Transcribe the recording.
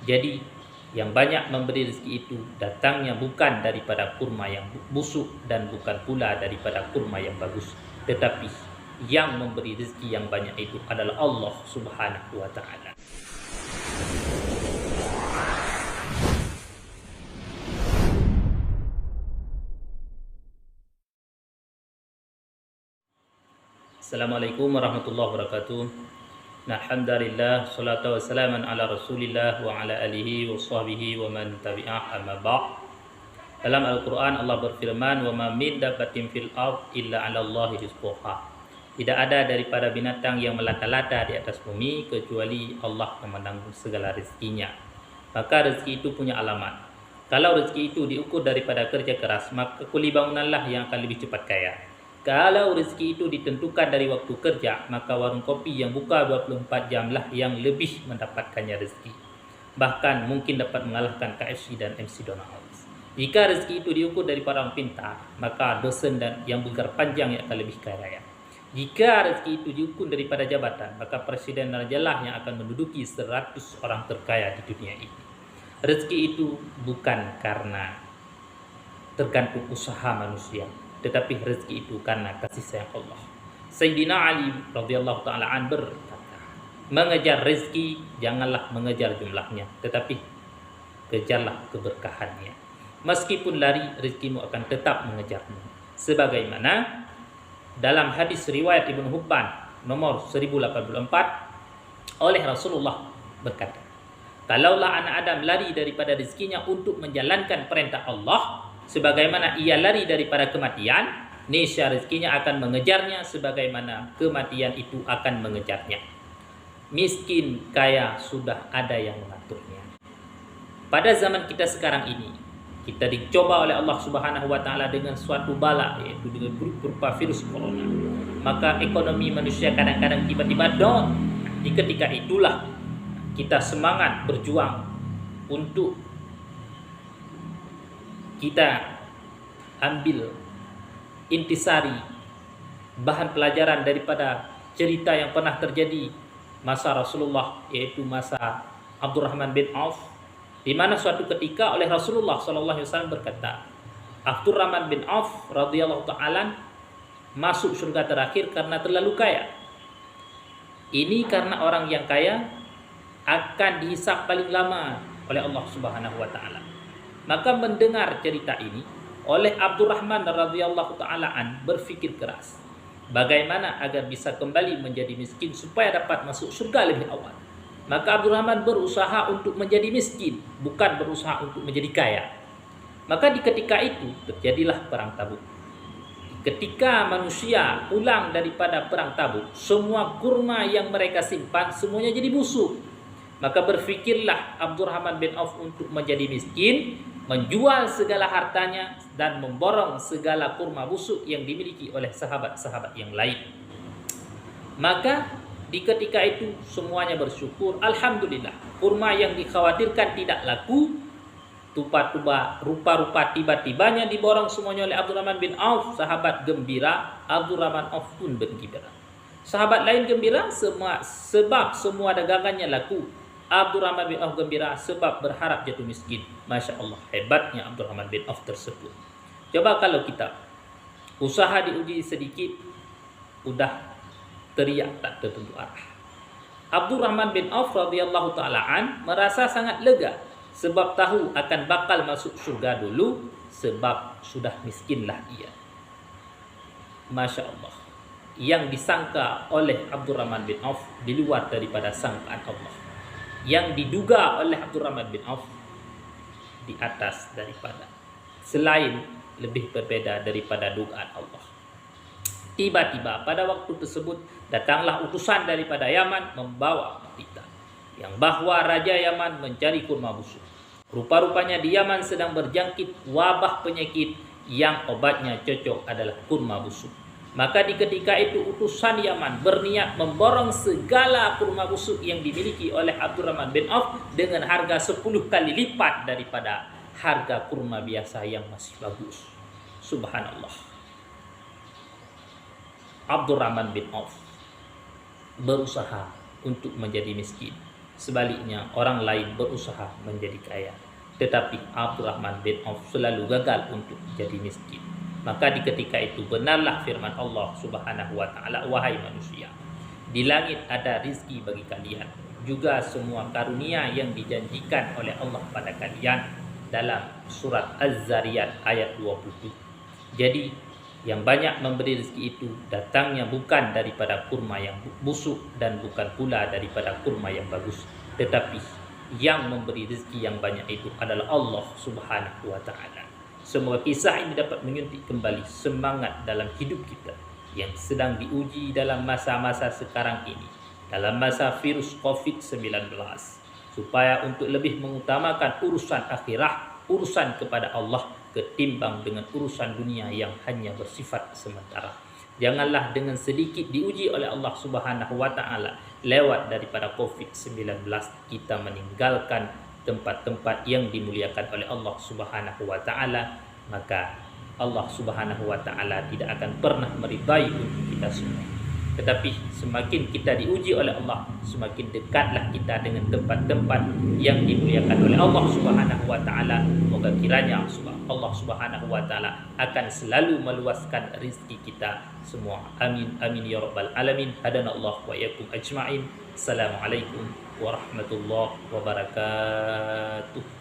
Jadi yang banyak memberi rezeki itu datangnya bukan daripada kurma yang busuk dan bukan pula daripada kurma yang bagus, tetapi yang memberi rezeki yang banyak itu adalah Allah Subhanahu wa taala. Assalamualaikum warahmatullahi wabarakatuh. Alhamdulillah, salatu wassalaman ala Rasulillah wa ala alihi wa sahbihi wa man tabi'ah, amma ba'd. Dalam Al-Quran Allah berfirman, wa ma min dabbatin fil ard illa 'ala Allahi rizquha. Tidak ada daripada binatang yang melata-lata di atas bumi kecuali Allah yang menanggung segala rezekinya. Maka rezeki itu punya alamat. Kalau rezeki itu diukur daripada kerja keras, maka kuli bangunanlah yang akan lebih cepat kaya. Kalau rezeki itu ditentukan dari waktu kerja, maka warung kopi yang buka 24 jam lah yang lebih mendapatkannya rezeki. Bahkan mungkin dapat mengalahkan KFC dan MC Donald's. Jika rezeki itu diukur dari orang pintar, maka dosen dan yang bergelar panjang yang akan lebih kaya raya. Jika rezeki itu diukur daripada jabatan, maka presiden rajalah yang akan menduduki 100 orang terkaya di dunia ini. Rezeki itu bukan karena tergantung usaha manusia, tetapi rezeki itu karena kasih sayang Allah. Sayyidina Ali radhiyallahu taala an berkata, mengejar rezeki janganlah mengejar jumlahnya, tetapi kejarlah keberkahannya. Meskipun lari, rezekimu akan tetap mengejarmu. Sebagaimana dalam hadis riwayat Ibnu Hibban nomor 1084 oleh Rasulullah berkata, kalaulah anak Adam lari daripada rezekinya untuk menjalankan perintah Allah, sebagaimana ia lari daripada kematian, niscaya rezekinya akan mengejarnya sebagaimana kematian itu akan mengejarnya. Miskin kaya sudah ada yang mengaturnya. Pada zaman kita sekarang ini, kita dicoba oleh Allah Subhanahu wa taala dengan suatu bala, yaitu dengan berupa virus corona. Maka ekonomi manusia kadang-kadang tiba-tiba down. Di ketika itulah kita semangat berjuang untuk kita ambil intisari bahan pelajaran daripada cerita yang pernah terjadi masa Rasulullah, yaitu masa Abdurrahman bin Auf, di mana suatu ketika oleh Rasulullah SAW berkata, Abdurrahman bin Auf radhiyallahu ta'ala masuk surga terakhir karena terlalu kaya. Ini karena orang yang kaya akan dihisab paling lama oleh Allah Subhanahu wa taala. Maka mendengar cerita ini oleh Abdurrahman radhiyallahu ta'ala an berfikir keras, bagaimana agar bisa kembali menjadi miskin supaya dapat masuk surga lebih awal. Maka Abdurrahman berusaha untuk menjadi miskin, bukan berusaha untuk menjadi kaya. Maka di ketika itu terjadilah perang Tabuk. Ketika manusia pulang daripada perang Tabuk, semua kurma yang mereka simpan semuanya jadi busuk. Maka berfikirlah Abdurrahman bin Auf untuk menjadi miskin, menjual segala hartanya dan memborong segala kurma busuk yang dimiliki oleh sahabat-sahabat yang lain. Maka di ketika itu semuanya bersyukur, alhamdulillah, kurma yang dikhawatirkan tidak laku, rupa-rupa tiba-tibanya diborong semuanya oleh Abdurrahman bin Auf. Sahabat gembira, Abdurrahman Auf pun bergembira. Sahabat lain gembira sebab semua dagangannya laku. Abdurrahman bin Auf gembira sebab berharap jatuh miskin. Masya Allah, hebatnya Abdurrahman bin Auf tersebut. Coba kalau kita usaha diuji sedikit, udah teriak tak tertentu arah. Abdurrahman bin Auf radhiyallahu ta'ala an merasa sangat lega sebab tahu akan bakal masuk surga dulu, sebab sudah miskinlah ia. Masya Allah, yang disangka oleh Abdurrahman bin Auf di luar daripada sangkaan Allah. Yang diduga oleh Abdurrahman bin Auf di atas daripada, selain lebih berbeda daripada dugaan Allah. Tiba-tiba pada waktu tersebut datanglah utusan daripada Yaman membawa berita yang bahwa Raja Yaman mencari kurma busuk. Rupa-rupanya di Yaman sedang berjangkit wabah penyakit yang obatnya cocok adalah kurma busuk. Maka di ketika itu utusan Yaman berniat memborong segala kurma busuk yang dimiliki oleh Abdurrahman bin Auf dengan harga 10 kali lipat daripada harga kurma biasa yang masih bagus. Subhanallah. Abdurrahman bin Auf berusaha untuk menjadi miskin Sebaliknya, orang lain berusaha menjadi kaya, tetapi Abdurrahman bin Auf selalu gagal untuk jadi miskin. Maka di ketika itu benarlah firman Allah Subhanahu wa taala, wahai manusia, di langit ada rizki bagi kalian, juga semua karunia yang dijanjikan oleh Allah pada kalian dalam surat Az-Zariyat ayat 27. Jadi yang banyak memberi rezeki itu datangnya bukan daripada kurma yang busuk dan bukan pula daripada kurma yang bagus, tetapi yang memberi rezeki yang banyak itu adalah Allah Subhanahu wa taala. Semoga kisah ini dapat menyuntik kembali semangat dalam hidup kita yang sedang diuji dalam masa-masa sekarang ini, dalam masa virus COVID-19, supaya untuk lebih mengutamakan urusan akhirah, urusan kepada Allah, ketimbang dengan urusan dunia yang hanya bersifat sementara. Janganlah dengan sedikit diuji oleh Allah Subhanahu wa taala lewat daripada COVID-19 kita meninggalkan tempat-tempat yang dimuliakan oleh Allah Subhanahu wa taala, maka Allah Subhanahu wa taala tidak akan pernah meridai untuk kita semua. Tetapi semakin kita diuji oleh Allah, semakin dekatlah kita dengan tempat-tempat yang dimuliakan oleh Allah Subhanahu wa taala. Moga kiranya Allah Subhanahu wa taala akan selalu meluaskan rezeki kita semua. Amin amin ya rabbal alamin. Hadana Allah wa iyyakum ajma'in. Assalamualaikum warahmatullahi wabarakatuh.